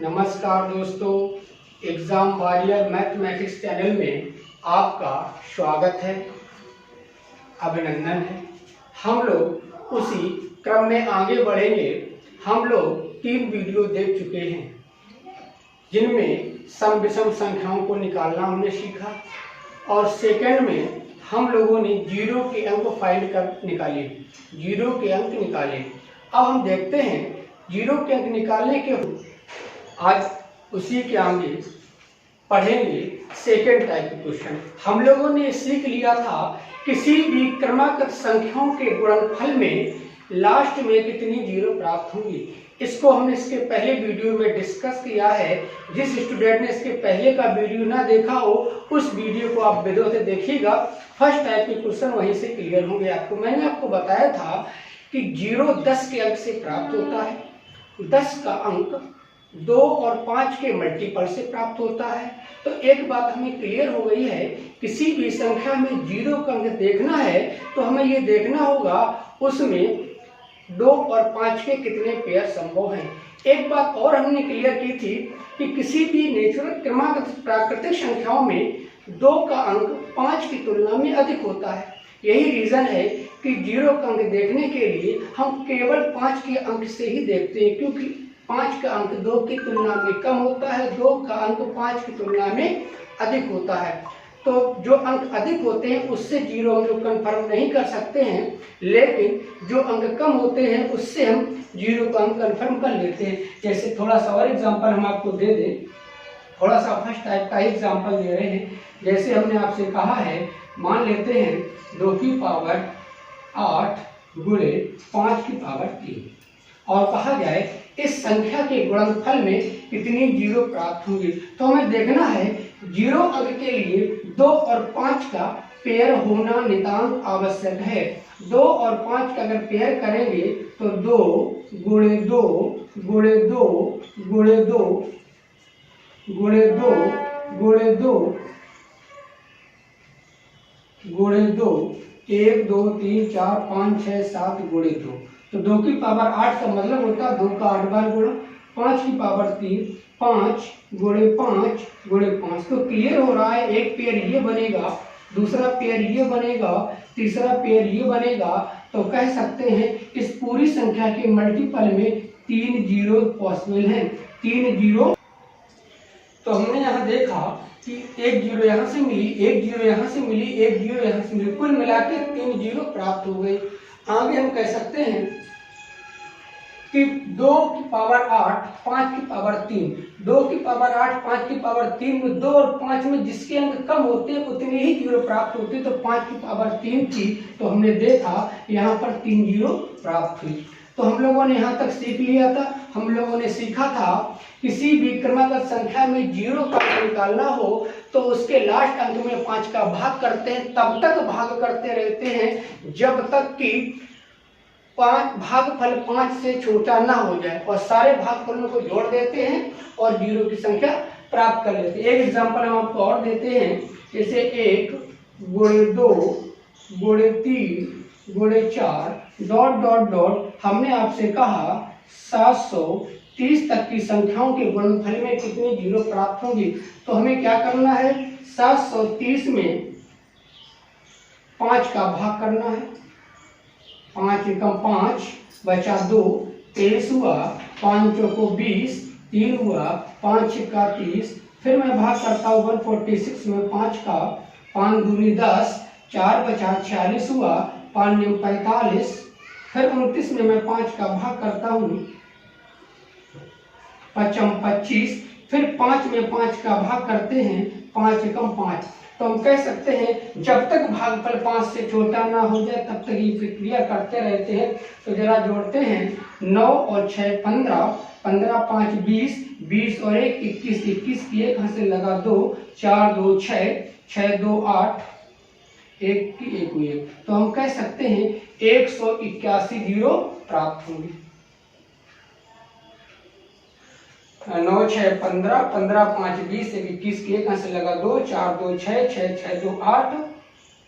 नमस्कार दोस्तों, exam warrior mathematics channel में आपका स्वागत है, अभिनंदन है। हम लोग उसी क्रम में आगे बढ़ेंगे। हम लोग 3 वीडियो देख चुके हैं जिनमें सम विषम संख्याओं को निकालना हमने सीखा और सेकंड में हम लोगों ने जीरो के अंक फाइंड कर निकाले, जीरो के अंक निकाले। अब हम देखते हैं जीरो के अंक निकालने के आज उसी के आगे पढ़ेंगे सेकेंड टाइप के क्वेश्चन। हम लोगों ने सीख लिया था किसी भी क्रमागत संख्याओं के गुणनफल में लास्ट में कितनी जीरो प्राप्त होंगी। इसको हमने इसके पहले वीडियो में डिस्कस किया है। जिस स्टूडेंट ने इसके पहले का वीडियो ना देखा हो उस वीडियो को आप वीडियो से देखिएगा। फर्स्ट टाइप के क्वेश्चन वहीं से क्लियर होंगे आपको। मैंने आपको बताया था कि जीरो 10 के अंक से प्राप्त होता है, 10 का अंक 2 और 5 के मल्टीपल से प्राप्त होता है। तो एक बात हमें क्लियर हो गई है, किसी भी संख्या में जीरो का अंक देखना है तो हमें ये देखना होगा उसमें 2 और 5 के कितने पेयर संभव हैं। एक बात और हमने क्लियर की थी कि किसी भी नेचुरल क्रमागत प्राकृतिक संख्याओं में 2 का अंक 5 की तुलना में अधिक होता है। यही रीजन है कि जीरो का अंक देखने के लिए हम केवल 5 के अंक से ही देखते हैं, क्योंकि 5 का अंक 2 की तुलना में कम होता है, 2 का अंक 5 की तुलना में अधिक होता है। तो जो अंक अधिक होते हैं उससे जीरो हम लोग कन्फर्म नहीं कर सकते हैं, लेकिन जो अंक कम होते हैं उससे हम जीरो का अंक कन्फर्म कर लेते हैं। जैसे थोड़ा सा और एग्जांपल हम आपको दे दें, थोड़ा सा फर्स्ट टाइप का एग्जांपल दे रहे हैं। जैसे हमने आपसे कहा है, मान लेते हैं 2 की पावर 8 गुणे 5 की पावर 3 और कहा जाए इस संख्या के गुणनफल में कितनी जीरो प्राप्त होंगी। तो हमें देखना है जीरो अंक के लिए 2 और 5 का पेयर होना नितांत आवश्यक है। 2 और 5 का अगर पेयर करेंगे तो 2 गुणे 2 गुणे 2 गुणे 2 गुणे 2 गुणे 2 गुणे 2 1 2 3 4 5 6 7 गुणे 2। तो 2 की पावर 8 का मतलब होता है 2 का 8 बार गुणा, 5 की पावर 3 5 गुणे 5 गुणे 5। तो क्लियर हो रहा है, एक पेयर ये बनेगा, दूसरा पेयर ये बनेगा, तीसरा पेयर ये बनेगा। तो कह सकते हैं इस पूरी संख्या के मल्टीपल में 3 जीरो पॉसिबल हैं, 3 जीरो। तो हमने यहाँ देखा कि एक जीरो यहाँ से मिली, एक जीरो यहाँ से मिली, एक जीरो यहाँ से मिली, कुल मिला के 3 जीरो प्राप्त हो गए। आगे हम कह सकते हैं कि 2 की पावर 8 5 की पावर 3, 2 की पावर 8 5 की पावर 3 में 2 और 5 में जिसके अंक कम होते हैं उतने ही जीरो प्राप्त होते हैं। तो 5 की पावर 3 थी तो हमने देखा यहाँ पर 3 जीरो प्राप्त हुई। तो हम लोगों ने यहाँ तक सीख लिया था। हम लोगों ने सीखा था किसी भी क्रमागत संख्या में जीरो का अंक निकालना हो तो उसके लास्ट अंक में 5 का भाग करते हैं, तब तक भाग करते रहते हैं जब तक कि भागफल 5 से छोटा ना हो जाए, और सारे भागफलों को जोड़ देते हैं और जीरो की संख्या प्राप्त कर लेते हैं। एक एग्जांपल हम आपको और देते हैं, जैसे 1 गुणे 2 गुणे 3 गुणे 4 डॉट डॉट डॉट। हमने आपसे कहा 730 तक की संख्याओं के गुणनफल में कितनी जीरो प्राप्त होंगी। तो हमें क्या करना है, 730 में 5 का भाग करना है, 5 एकम 5 बचा 2, 23 हुआ, 5 चौको 20, 3 हुआ, 5 छक्का 30। फिर मैं भाग करता हूँ 146 में 5 का, 5 दूनी 10, 4 बचा 46 हुआ, 5 नियम 45। फिर 29 में मैं 5 का भाग करता हूँ, 5 25। फिर 5 में 5 का भाग करते हैं, 5 एकम 5। तो हम कह सकते हैं जब तक भागफल 5 से छोटा ना हो जाए तब तक ये प्रक्रिया करते रहते हैं। तो जरा जोड़ते हैं, 9 और 6 15, 15 5 20, 20 और 1 21, 21 की एक हाथ से लगा 2, 4 2 6, 6 2 8, 1 की 1 हुई 1। तो हम कह सकते हैं 181 जीरो प्राप्त होंगे। 9 6 15, 15 5 20, 1 21 की एक हाथ से लगा 2, 4 2 6, 6 6 2 8,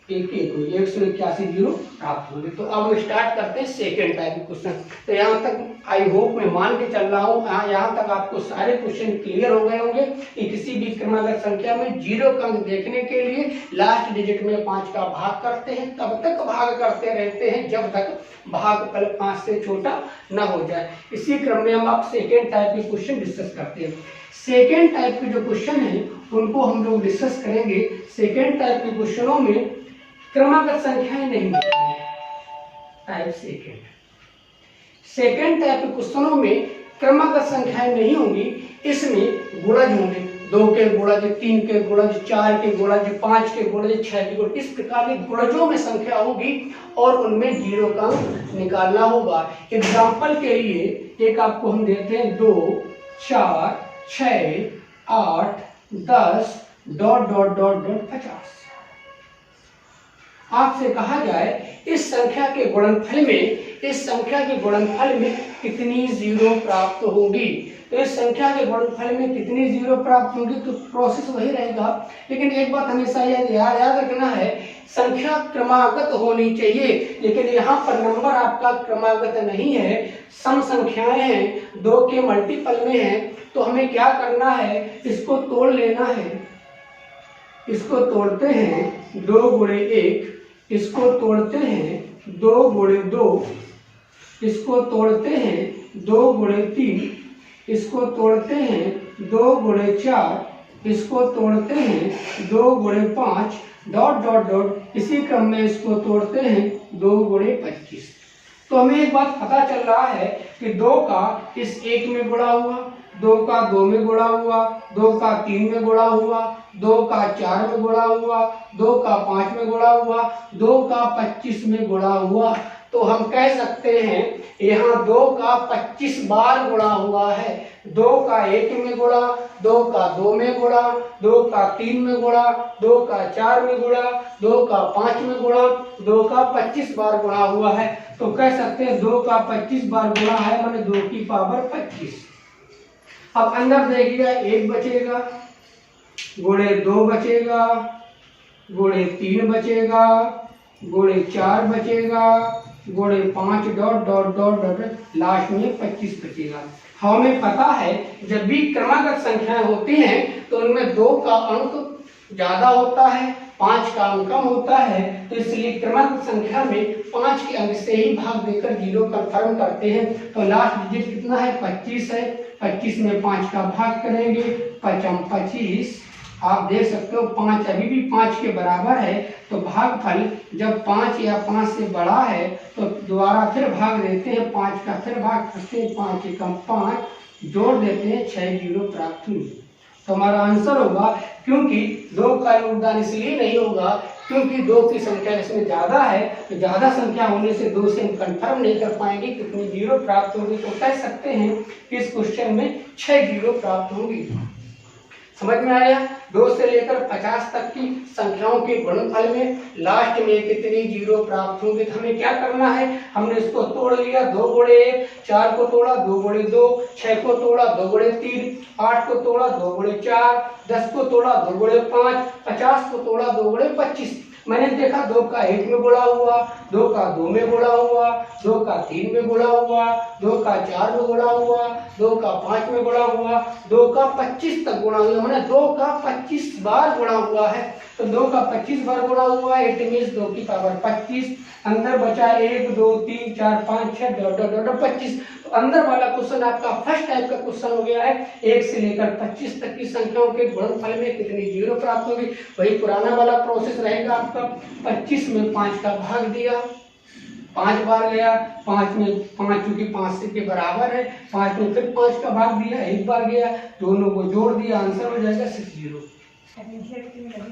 एक 181 जीरो प्राप्त होंगे। तो अब हम स्टार्ट करते हैं सेकेंड टाइप के क्वेश्चन। तो यहाँ तक आई होप मैं मान के चल रहा हूँ यहाँ तक आपको सारे क्वेश्चन क्लियर हो गए होंगे कि किसी भी क्रमागत संख्या में जीरो का अंक देखने के लिए लास्ट डिजिट में 5 का भाग करते हैं, तब तक भाग करते रहते हैं जब तक भागफल 5 से छोटा न हो जाए। इसी क्रम में हम आप सेकेंड टाइप के क्वेश्चन डिस्कस करते हैं। सेकेंड टाइप के जो क्वेश्चन हैं उनको हम लोग डिस्कस करेंगे। सेकेंड टाइप के क्वेश्चनों में क्रमागत संख्याएं नहीं होती। टाइप सेकेंड टाइप के क्वेश्चनों में क्रमागत संख्याएं नहीं होंगी, इसमें गुणज होंगे। 2 के गुणज, 3 के गुणज, 4 के गुणज, 5 के गुणज, 6 के गुणज, इस प्रकार के गुणजों में संख्या होगी और उनमें जीरो का अंक निकालना होगा। एग्जाम्पल के लिए एक आपको हम देते हैं 2, 4, 6, 8, 10 ... 50। आपसे कहा जाए इस संख्या के गुणनफल में कितनी जीरो प्राप्त होगी। तो इस संख्या के गुणनफल में कितनी जीरो प्राप्त होगी, तो प्रोसेस वही रहेगा। लेकिन एक बात हमेशा याद रखना है, संख्या क्रमागत होनी चाहिए, लेकिन यहाँ पर नंबर आपका क्रमागत नहीं है, सम संख्याएं हैं, 2 के मल्टीपल में है। तो हमें क्या करना है, इसको तोड़ लेना है। इसको तोड़ते हैं 2 गुणे 1, इसको तोड़ते हैं 2 गुणे 2, इसको तोड़ते हैं 2 गुणे 3, इसको तोड़ते हैं 2 गुणे 4, इसको तोड़ते हैं 2 गुणे 5 ... इसी क्रम में इसको तोड़ते हैं 2 गुणे 25। तो हमें एक बात पता चल रहा है कि 2 का इस 1 में गुणा हुआ, 2 का 2 में गुणा हुआ, 2 का 3 में गुणा हुआ, 2 का 4 में गुणा हुआ, 2 का 5 में गुणा हुआ, 2 का 25 में गुणा हुआ। तो हम कह सकते हैं यहाँ 2 का 25 बार गुणा हुआ है। 2 का 1 में गुणा, 2 का 2 में गुणा, 2 का 3 में गुणा, 2 का 4 में गुणा, 2 का 5 में गुणा, 2 का 25 बार गुणा हुआ है। तो कह सकते हैं 2 का 25 बार गुणा है, माने 2 की पावर 25। अब अंदर देखिएगा 1 बचेगा, गुणे 2 बचेगा, गुणे 3 बचेगा, गुणे 4 बचेगा, गुणे 5 ... लास्ट में 25 बचेगा। हमें पता है जब भी क्रमागत संख्याएं होती हैं तो उनमें 2 का अंक ज्यादा होता है, 5 का अंक कम होता है। तो इसलिए क्रमागत संख्या में 5 के अंक से ही भाग देकर जीरो कंफर्म करते हैं। तो लास्ट डिजिट कितना है, 25 है। 25 में 5 का भाग करेंगे, 5 25। आप देख सकते हो 5 अभी भी 5 के बराबर है। तो भागफल जब 5 या 5 से बड़ा है तो दोबारा फिर भाग देते हैं, 5 का फिर भाग करते हैं, 5 एकम 5 जोड़ देते हैं, 6 जीरो प्राप्त हुई। तो हमारा आंसर होगा, क्योंकि 2 का योगदान इसलिए नहीं होगा क्योंकि 2 की संख्या इसमें ज्यादा है, तो ज्यादा संख्या होने से 2 से हम कंफर्म नहीं कर पाएंगे कितनी जीरो प्राप्त होगी। तो कह सकते हैं कि इस क्वेश्चन में 6 जीरो प्राप्त होगी। समझ में आया। 2 से लेकर 50 तक की संख्याओं के गुणनफल में लास्ट में कितनी जीरो प्राप्त होंगे। तो हमें क्या करना है, हमने इसको तोड़ लिया, 2 गुणे 1, 4 को तोड़ा, 2 गुणे 2, 6 को तोड़ा, 2 गुणे 3, 8 को तोड़ा, 2 गुणे 4, 10 को तोड़ा, 2 गुणे 5, 50 को तोड़ा, 2 गुणे 25। मैंने देखा 2 का 1 में गुणा हुआ, 2 का 2 में गुणा हुआ, 2 का 3 में गुणा हुआ, 2 का 4 में गुणा हुआ, 2 का 5 में गुणा हुआ, 2 का 25 तक गुणा हुआ, मैंने 2 का 25 बार गुणा हुआ है। तो 2 का 25 बार गुणा हुआ है, इट मींस 2 की पावर 25। अंदर बचा 1 2 3 4 5 6 ... 25। तो अंदर वाला क्वेश्चन आपका फर्स्ट टाइप का क्वेश्चन हो गया है। 1 से लेकर 25 तक की संख्याओं के गुणनफल में कितनी जीरो प्राप्त होगी। वही पुराना वाला प्रोसेस रहेगा आपका। 25 में 5 का भाग दिया, 5 बार गया, 5 में 5 चूंकि 5 से के बराबर है, 5 में फिर 5 का भाग दिया, 1 बार गया, दोनों को जोड़ दिया, आंसर हो जाएगा 6 जीरो।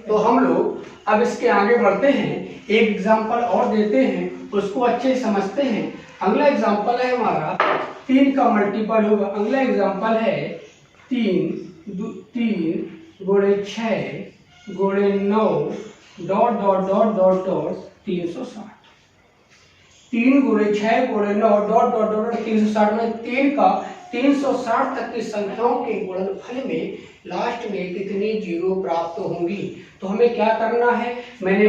तो हम लोग अब इसके आगे बढ़ते हैं, एक एग्जांपल और देते हैं, उसको अच्छे से समझते हैं। अगला एग्जांपल है हमारा 3 का मल्टीपल होगा। अगला एग्जांपल है 3 गुणे 6 गुणे 9 ... 360। 3 गुणे 6 गुणे 9 ... 360 में 3 का 360 तक की संख्याओं के गुणनफल में लास्ट में कितनी जीरो प्राप्त होंगी। तो हमें क्या करना है, मैंने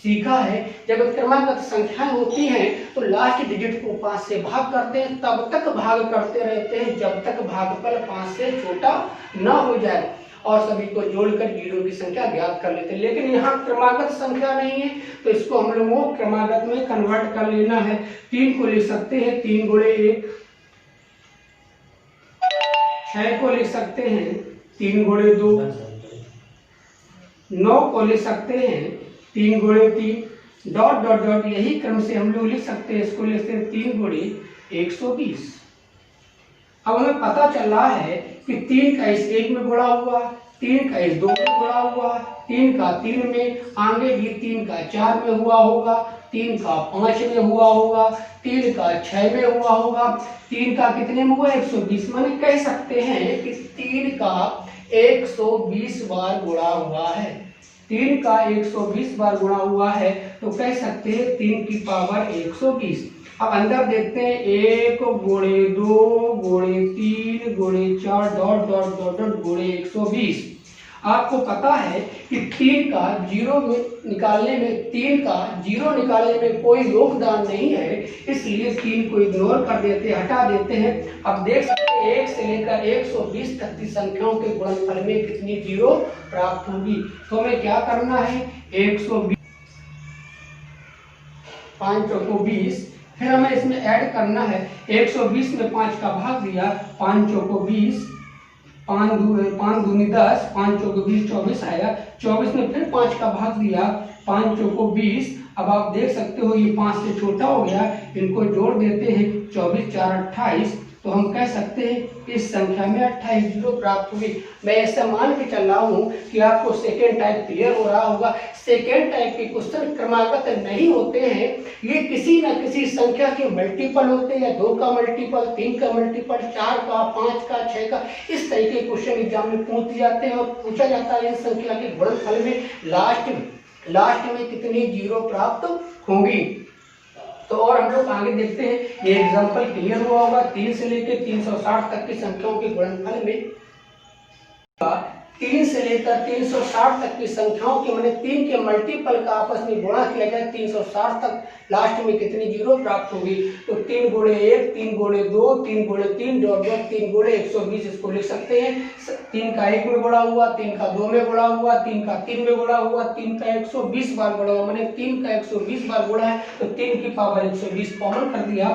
सीखा है जब क्रमागत संख्याएं होती हैं तो लास्ट डिजिट को 5 से भाग करते हैं, तब तक भाग करते रहते हैं जब तक भागफल 5 से छोटा न हो जाए और सभी को जोड़कर जीरो की संख्या ज्ञात कर लेते हैं। लेकिन यहाँ क्रमागत संख्या नहीं है तो इसको हम लोगों को क्रमागत में कन्वर्ट कर लेना है। 3 को लिख सकते हैं 3 गुणे 1, 6 को लिख सकते हैं 3 गुणे 2, 9 को लिख सकते हैं 3 गुणे 3, डॉट डॉट डॉट यही क्रम से हम लोग लिख सकते हैं। इसको लिखते हैं 3 गुणे 120। अब हमें पता चल रहा है कि 3 का इस 1 में गुणा हुआ, 3 का इस 2 में गुणा हुआ, 3 का 3 में, आगे भी 3 का 4 में हुआ होगा, 3 का 5 में हुआ होगा, 3 का 6 में हुआ होगा, 3 का कितने में हुआ 120। माने कह सकते हैं कि 3 का 120 बार गुणा हुआ है। 3 का 120 बार गुणा हुआ है तो कह सकते हैं 3 की पावर 120। अब अंदर देखते हैं 1 गुणे 2 गुणे 3 गुणे 4 डॉट डॉट डॉट डॉट गुणे 120। आपको पता है कि 3 का जीरो निकालने में कोई योगदान नहीं है, इसलिए 3 को इग्नोर कर देते हैं, हटा देते हैं। अब देख सकते हैं 1 से लेकर 120 तक की संख्याओं के गुणनफल में कितनी जीरो प्राप्त होगी। तो हमें क्या करना है 120, 5 चौको 20, फिर हमें इसमें ऐड करना है 120 में 5 का भाग दिया, 5 चौको 20, 5 दूनी 10, 5 चौको 20 24 आएगा। 24 में फिर 5 का भाग दिया, 5 चौको 20। अब आप देख सकते हो ये 5 से छोटा हो गया, इनको जोड़ देते हैं 24 4 28। तो हम कह सकते हैं इस संख्या में 28 जीरो प्राप्त हुई। मैं ऐसा मान के चल रहा हूँ कि आपको सेकेंड टाइप क्लियर हो रहा होगा। सेकेंड टाइप के क्वेश्चन क्रमागत नहीं होते हैं, ये किसी न किसी संख्या के मल्टीपल होते हैं, 2 का मल्टीपल, 3 का मल्टीपल, 4 का, 5 का, 6 का, इस तरीके के क्वेश्चन एग्जाम में पूछ जाते हैं और पूछा जाता है इस संख्या के गुणनफल में लास्ट में कितनी जीरो प्राप्त होंगी। तो और हम लोग आगे देखते हैं, ये एग्जांपल क्लियर हुआ होगा। 3 से लेकर 360 तक की संख्याओं के गुणनफल में 3 से लेकर 360 तक की संख्याओं के मैंने 3 के मल्टीपल का आपस में गुणा किया जाए 360 तक, लास्ट में कितनी जीरो प्राप्त होगी। तो 3 गुणे 1, 3 गुणे 2, 3 गुणे 3 डॉट डॉट 3 गुणे 120 इसको लिख सकते हैं। 3 का 1 में गुणा हुआ, 3 का 2 में गुणा हुआ, 3 का 3 में गुणा हुआ, 3 का 120 बार गुणा हुआ, मैंने 3 का 120 बार गुणा है तो 3 की पावर 120 कॉमन कर दिया,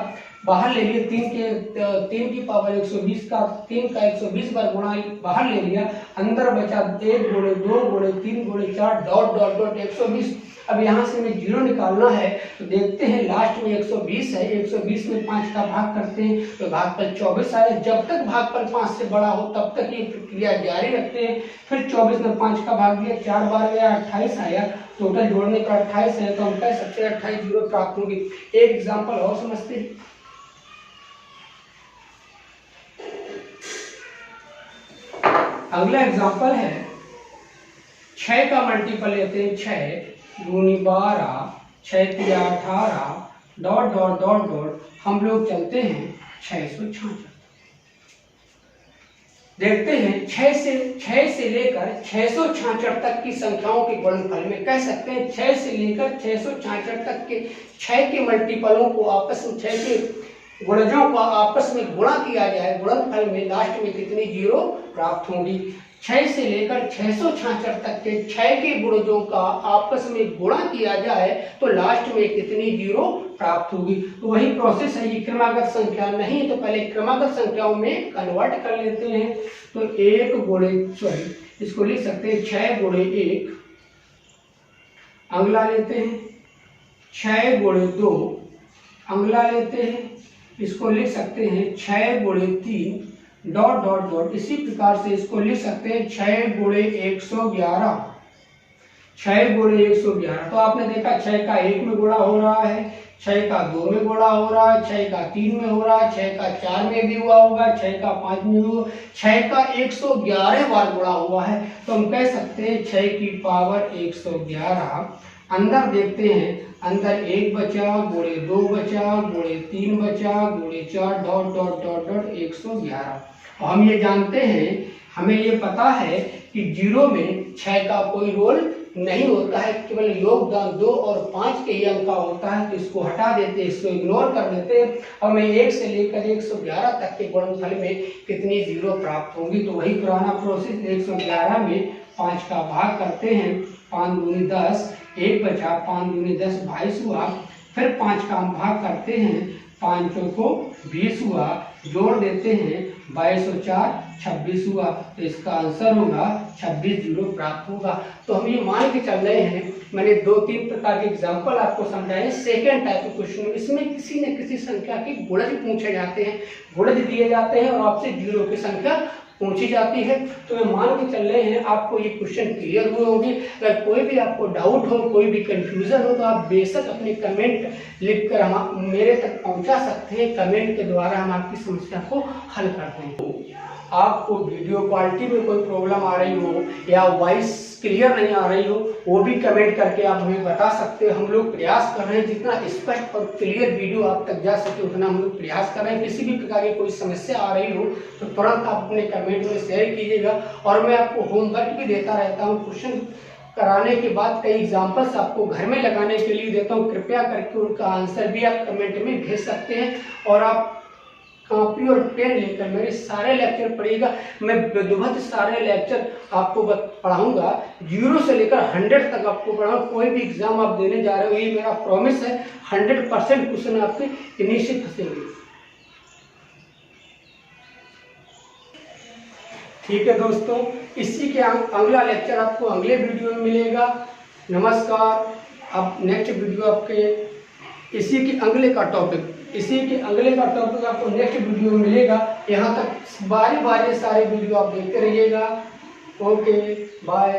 बाहर ले लिए। 3 की पावर 120 का 3 का 120 बार गुणा बाहर ले लिया, अंदर बचा 1 गुणे 2 गुणे 3 गुणे 4 डॉट डॉट डॉट 120। अब यहाँ से हमें जीरो निकालना है तो देखते हैं लास्ट में 120 है, 120 में 5 का भाग करते हैं तो भागफल 24 आए। जब तक भागफल 5 से बड़ा हो तब तक ये प्रक्रिया जारी रखते हैं। फिर 24 में 5 का भाग दिया, 4 बार गया, 28 आया, टोटल जोड़ने का 28 है तो हम कह सकते हैं 28 जीरो प्राप्त होगी। एक एग्जाम्पल और समझते हैं। अगला एग्जाम्पल है 6 का मल्टीपल लेते हैं, 6 दूनी 12, 6 तिया 18 डॉट डॉट डॉट डॉट हम लोग चलते हैं 666। देखते हैं 6 से लेकर 666 तक की संख्याओं के गुणनफल में कह सकते हैं 6 से लेकर 666 तक के 6 के मल्टीपलों को आपस में 6 के गुणजों का आपस में गुणा किया जाए, गुणनफल में लास्ट में कितनी जीरो प्राप्त होंगी। 6 से लेकर 666 तक के 6 के गुणजों का आपस में गुणा किया जाए तो लास्ट में कितनी जीरो प्राप्त होगी। तो वही प्रोसेस है, ये क्रमागत संख्या नहीं तो पहले क्रमागत संख्याओं में कन्वर्ट कर लेते हैं। तो 1 गुणे इसको लिख सकते हैं 6 गुणे 1, अगला लेते हैं 6 गुणे 2, अगला लेते हैं इसको लिख सकते हैं 6 गुणे 3 डॉट डॉट डॉट। इसी प्रकार से इसको लिख सकते हैं 6 गुणे 111, 6 गुणे 111। तो आपने देखा 6 का 1 में गुणा हो रहा है, 6 का 2 में गुणा हो रहा है, 6 का 3 में हो रहा है, 6 का 4 में भी हुआ होगा, 6 का 5 में भी हुआ, 6 का 111 बार गुणा हुआ है तो हम कह सकते हैं 6 की पावर 111। अंदर देखते हैं, अंदर 1 बचा, गुणे 2 बचा, गुणे 3 बचा, गुणे 4 डॉट डॉट डॉट डॉट 111। हम ये जानते हैं, हमें ये पता है कि जीरो में 6 का कोई रोल नहीं होता है, केवल योगदान 2 और 5 के ही अंक का होता है, तो इसको हटा देते हैं, इसको इग्नोर कर देते हैं। अब मैं 1 से लेकर 111 तक के गुणनफल में कितनी जीरो प्राप्त होंगी, तो वही पुराना प्रोसेस 111 में 5 का भाग करते हैं, 5 दूनी 10, 1 बचा, 5 दूनी 10 22 हुआ, फिर 5 का हम भाग करते हैं, 5 चौको 20 हुआ, जोड़ देते हैं 22 और 4 26 हुआ, तो इसका आंसर होगा 26 जीरो प्राप्त होगा। तो हम ये मान के चल रहे हैं, मैंने 2-3 प्रकार के एग्जाम्पल आपको समझाए। सेकेंड टाइप के क्वेश्चन में इसमें किसी न किसी संख्या के गुणज पूछे जाते हैं, गुणज दिए जाते हैं और आपसे जीरो की संख्या पूछी जाती है। तो मैं मान के चल रहे हैं आपको ये क्वेश्चन क्लियर हुए होंगे। अगर कोई भी आपको डाउट हो, कोई भी कंफ्यूजन हो, तो आप बेशक अपने कमेंट लिखकर हम मेरे तक पहुंचा सकते हैं। कमेंट के द्वारा हम आपकी समस्या को हल करते हैं। आपको वीडियो क्वालिटी में कोई प्रॉब्लम आ रही हो या वॉइस क्लियर नहीं आ रही हो, वो भी कमेंट करके आप हमें बता सकते हो। हम लोग प्रयास कर रहे हैं जितना स्पष्ट और क्लियर वीडियो आप तक जा सके उतना हम लोग प्रयास कर रहे हैं। किसी भी प्रकार की कोई समस्या आ रही हो तो तुरंत आप अपने कमेंट में शेयर कीजिएगा। और मैं आपको होमवर्क भी देता रहता हूँ, क्वेश्चन कराने के बाद कई एग्जाम्पल्स आपको घर में लगाने के लिए देता हूँ। कृपया करके उनका आंसर भी आप कमेंट में भेज सकते हैं। और आप कॉपी और पेन लेकर मेरे सारे लेक्चर पढ़िएगा। मैं विधिवत सारे लेक्चर आपको पढ़ाऊंगा, 0 से लेकर 100 तक आपको पढ़ाऊंगा। कोई भी एग्जाम आप देने जा रहे हो, ये मेरा प्रॉमिस है, 100% क्वेश्चन आपके इन्हीं से फंसेंगे। ठीक है दोस्तों, इसी के अगला लेक्चर आपको अगले वीडियो में मिलेगा। नमस्कार। अब नेक्स्ट वीडियो आपके इसी के अगले का टॉपिक आपको नेक्स्ट वीडियो में मिलेगा। यहाँ तक बारी बारी सारे वीडियो आप देखते रहिएगा। Okay, bye.